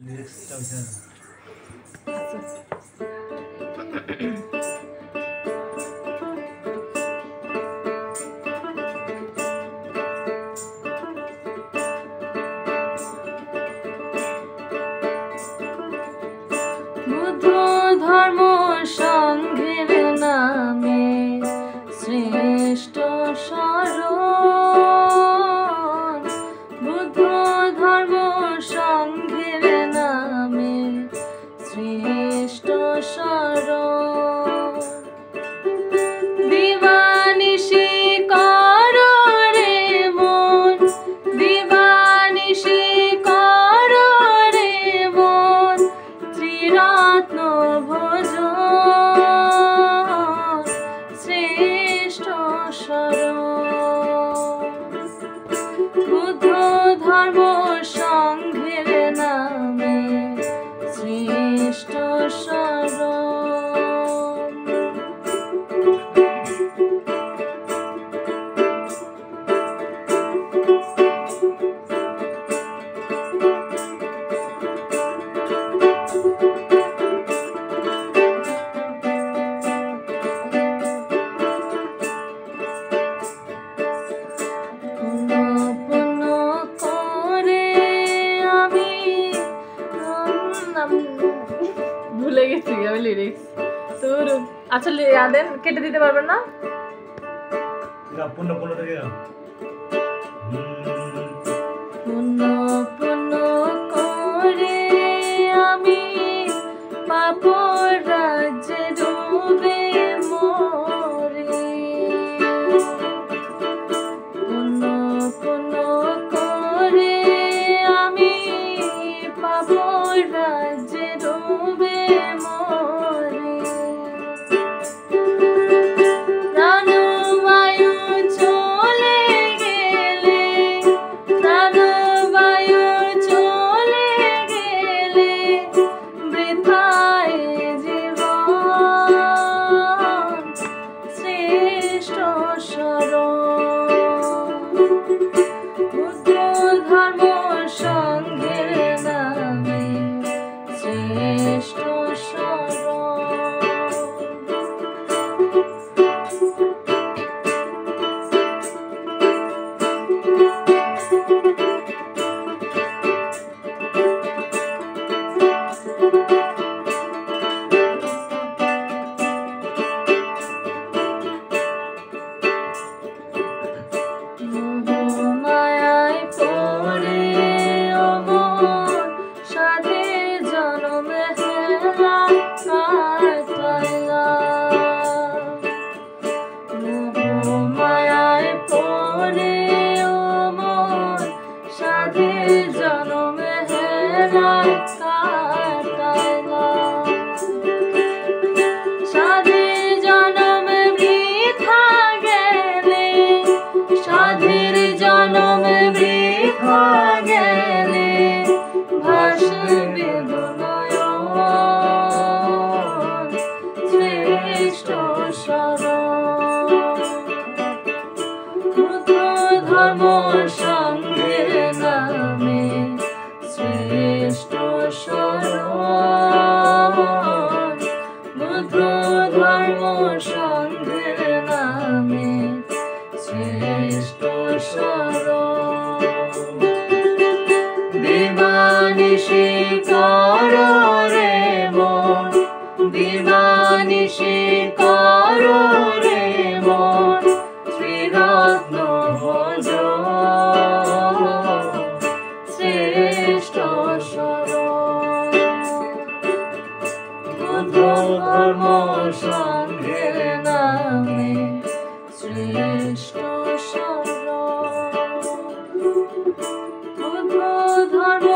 লিরিক্সটা হইছে না। বুদ্ধ ধর্ম সংঘের নামে শ্রেষ্ঠ শরণ, বুদ্ধ ধর্ম সংঘের নামে শ্রেষ্ঠ শরণ। দিবানিশি কর রে মন, দিবানিশি কর রে মন, ত্রিরত্ন ভোজন শ্রেষ্ঠ শরণ। বুদ্ধ ধর্ম সংঘের নামে শ্রেষ্ঠ শরণ। ভুলে গেছি আমি লিরিক্স তোর। আচ্ছা দেন, কেটে দিতে পারবেন না? পূর্ণ পূর্ণ থেকে পুণ্য পুণ্য করে আমি পাপ রাজ্যে ডুবে মরি। পুণ্য পুণ্য করে আমি পাপ রাজ্যে ডুবে মরি। প্রাণবায়ু চলে গেলে, প্রাণবায়ু চলে গেলে বৃথায় জীবন শ্রেষ্ঠ শরণ। বুদ্ধ ধর্ম সংঘের নামে শ্রেষ্ঠ শরণ। মোহমায়ায় পড়ে ও মন সাধের জনমে হেলা কাটাইলাম। মোহমায়ায় পড়ে ও মন সাধের জনমে হেলা কাটাইলাম। সাধের জনমে বৃথা গেলে, সাধের জনমে বৃথা গেলে ভাসবে নয়ন শ্রেষ্ঠ শরণ। বুদ্ধ ধর্ম সংঘের নামে শ্রেষ্ঠ শরণ। বুদ্ধ ধর্ম সংঘের নামে শ্রেষ্ঠ শরণ। দিবানিশি কর রে মন, দিবানিশি কর রে মন, ত্রিরত্ন ভোজন শ্রেষ্ঠ শরণ। বুদ্ধ ধর্ম সংঘের নামে শ্রেষ্ঠ শরণ। বুদ্ধ ধর্ম